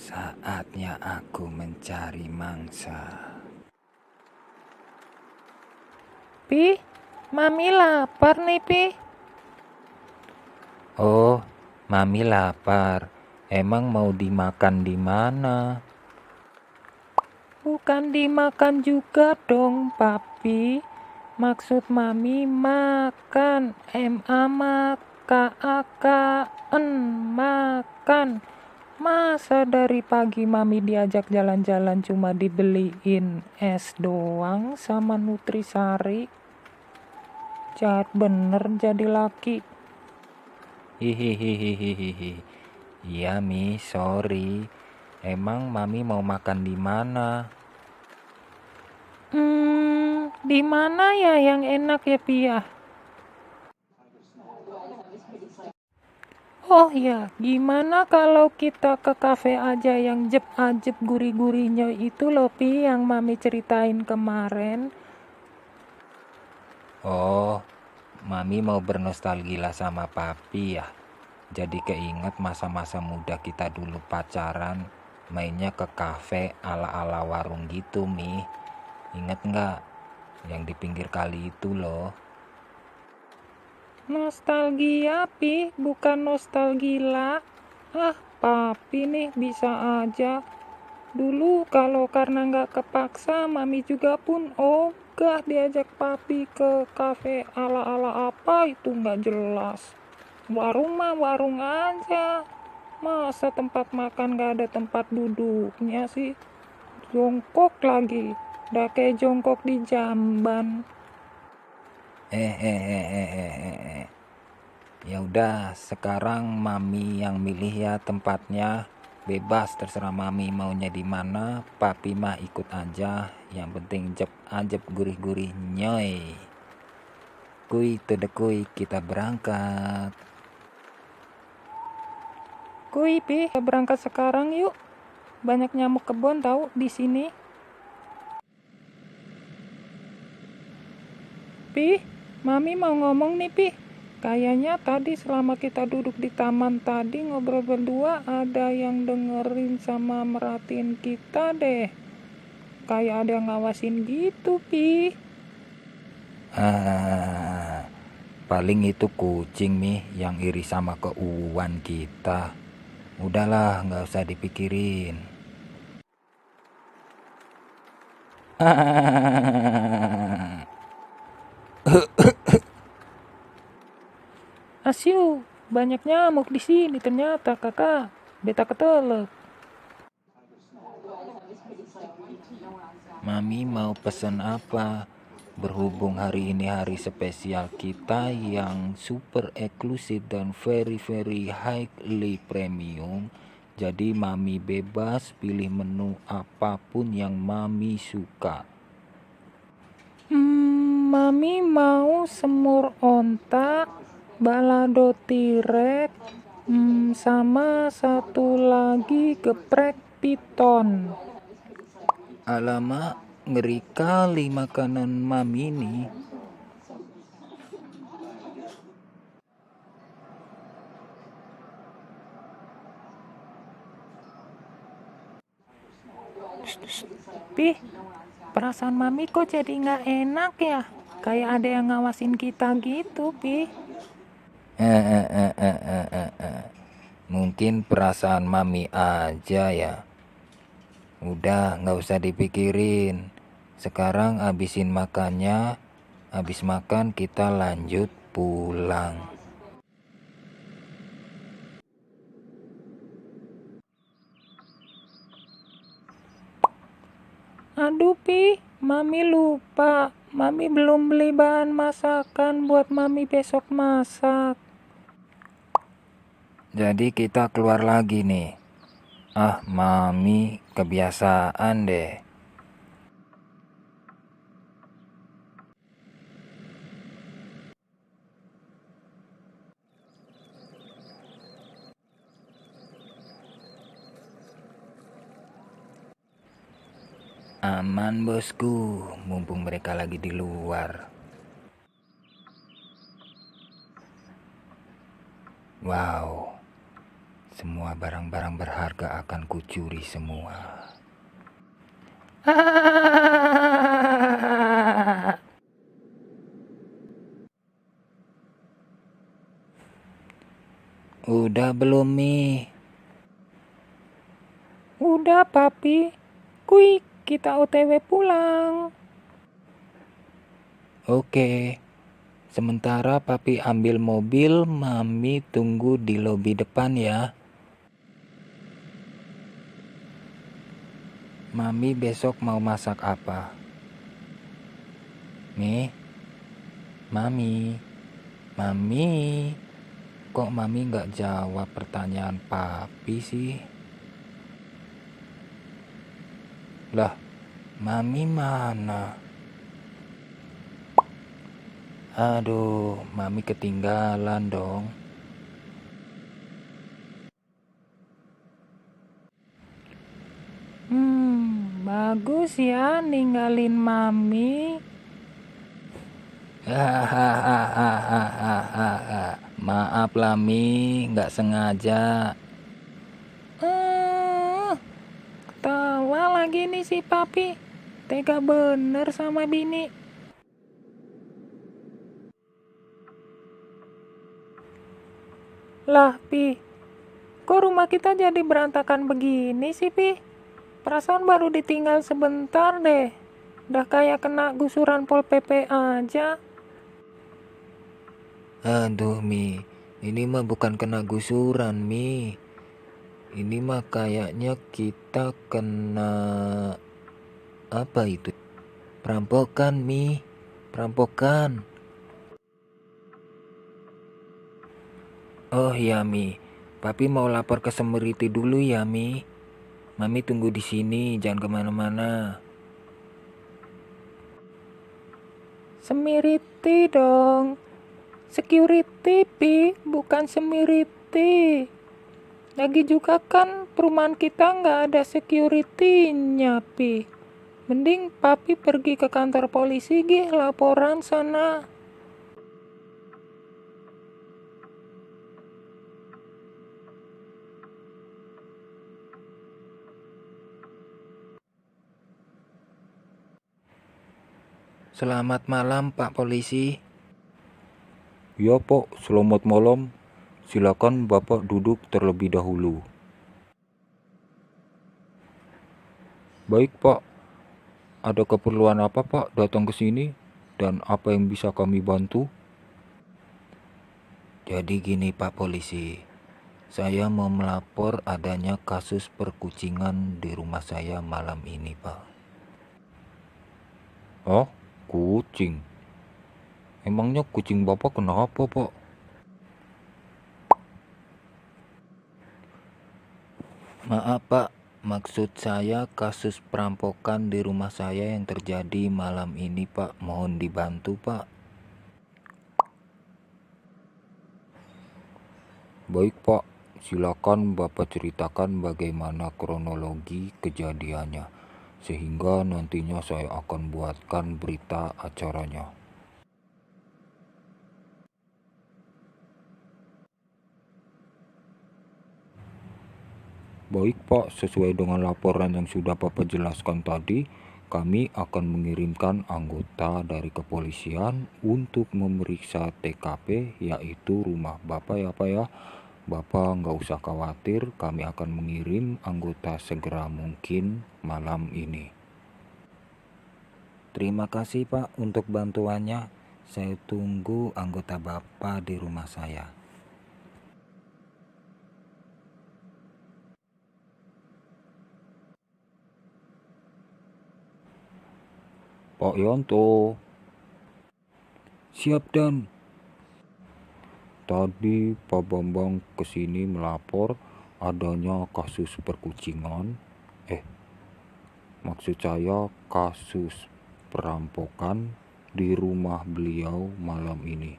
Saatnya aku mencari mangsa. Pi, Mami lapar nih, Pi. Oh, Mami lapar. Emang mau dimakan di mana? Bukan dimakan juga dong, Papi. Maksud Mami makan. M-A-M-A-K-A-K-N, makan. Masa dari pagi Mami diajak jalan-jalan cuma dibeliin es doang sama Nutrisari? Jahat bener jadi laki. Hihihihihihi. Iya, Mi, sorry. Emang Mami mau makan di mana? Di mana ya yang enak ya, Pi ya? Oh ya, gimana kalau kita ke kafe aja yang jeb-ajeb gurih-gurihnya itu loh, Pi, yang Mami ceritain kemarin? Oh, Mami mau bernostalgia sama Papi ya. Jadi keinget masa-masa muda kita dulu pacaran, mainnya ke kafe ala-ala warung gitu, Mi. Ingat nggak? Yang di pinggir kali itu loh. Nostalgia, Pi, bukan nostalgila. Ah, Papi nih bisa aja. Dulu kalau karena nggak kepaksa, Mami juga pun ogah diajak Papi ke kafe ala-ala apa itu nggak jelas. Warung mah warung aja. Masa tempat makan gak ada tempat duduknya sih? Jongkok lagi. Udah kayak jongkok di jamban. Ya udah, sekarang Mami yang milih ya tempatnya. Bebas terserah Mami maunya di mana. Papi mah ikut aja. Yang penting ajep gurih-gurih nyoy. Kuy to the kuy, kita berangkat. Kuy, Pi, kita berangkat sekarang yuk. Banyak nyamuk kebon tahu di sini. Pi, Mami mau ngomong nih, Pi. Kayaknya tadi selama kita duduk di taman tadi ngobrol berdua ada yang dengerin sama merhatiin kita deh. Kayak ada yang ngawasin gitu, Pi. Paling itu kucing nih yang iri sama keuuan kita. Udahlah, nggak usah dipikirin. Asiu, banyak nyamuk di sini ternyata, Kakak. Beta ketelek. Mami mau pesen apa? Berhubung hari ini hari spesial kita yang super eksklusif dan very highly premium, jadi Mami bebas pilih menu apapun yang Mami suka. Mami mau semur onta, balado tirek, sama satu lagi geprek piton. Alamak, ngeri kali makanan Mami ini. Pih, perasaan Mami kok jadi nggak enak ya? Kayak ada yang ngawasin kita gitu, Pih. Mungkin perasaan Mami aja ya. Udah, nggak usah dipikirin. Sekarang abisin makannya. Habis makan kita lanjut pulang. Aduh, Pih, Mami lupa. Mami belum beli bahan masakan buat Mami besok masak. Jadi kita keluar lagi nih. Ah, Mami, kebiasaan deh. Aman bosku, mumpung mereka lagi di luar. Wow, Semua barang-barang berharga akan kucuri semua. Udah belum, Mi? Udah, Papi. Kuy, kita OTW pulang. Oke. Sementara Papi ambil mobil, Mami tunggu di lobi depan ya. Mami besok mau masak apa? Mi? Mami? Mami? Kok Mami nggak jawab pertanyaan Papi sih? Lah, Mami mana? Aduh, Mami ketinggalan dong. Bagus ya ninggalin Mami. Hahaha. Maaf lah Mi, nggak sengaja. Ketawa lagi nih si Papi. Tega bener sama bini. Lah, Pi. Kok rumah kita jadi berantakan begini sih, Pi? Perasaan baru ditinggal sebentar deh. Udah kayak kena gusuran Pol PP aja. Aduh Mi, ini mah bukan kena gusuran Mi. Ini mah kayaknya kita kena apa itu? Perampokan Mi, perampokan. Oh ya Mi, Papi mau lapor ke security dulu ya Mi. Mami tunggu di sini, jangan kemana-mana. Semiriti dong. Security, Pi, bukan semiriti. Lagi juga kan perumahan kita nggak ada security-nya, Pi. Mending Papi pergi ke kantor polisi gih, laporan sana. Selamat malam Pak Polisi. Ya Pak, selamat malam. Silakan Bapak duduk terlebih dahulu. Baik Pak, ada keperluan apa Pak datang ke sini? Dan apa yang bisa kami bantu? Jadi gini Pak Polisi, saya mau melapor adanya kasus perkucingan di rumah saya malam ini Pak. Hah? Kucing? Emangnya kucing Bapak kenapa Pak? Maaf Pak, maksud saya kasus perampokan di rumah saya yang terjadi malam ini Pak. Mohon dibantu Pak. Baik Pak, silakan Bapak ceritakan bagaimana kronologi kejadiannya, sehingga nantinya saya akan buatkan berita acaranya. Baik Pak, sesuai dengan laporan yang sudah Bapak jelaskan tadi, kami akan mengirimkan anggota dari kepolisian untuk memeriksa TKP, yaitu rumah Bapak ya Pak ya. Bapak nggak usah khawatir, kami akan mengirim anggota segera mungkin malam ini. Terima kasih Pak untuk bantuannya. Saya tunggu anggota Bapak di rumah saya. Pak Yanto. Siap Dan. Tadi Pak Bambang kesini melapor adanya kasus perkucingan. Maksud saya kasus perampokan di rumah beliau malam ini.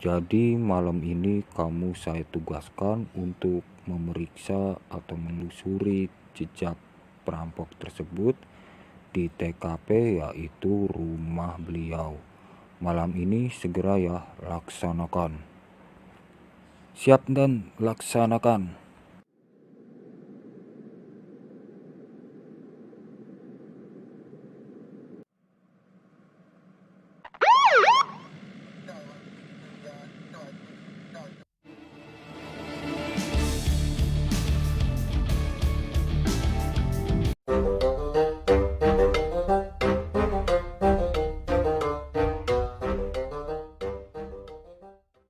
Jadi malam ini kamu saya tugaskan untuk memeriksa atau menelusuri jejak perampok tersebut di TKP, yaitu rumah beliau. Malam ini segera ya, laksanakan. Siap Dan, laksanakan.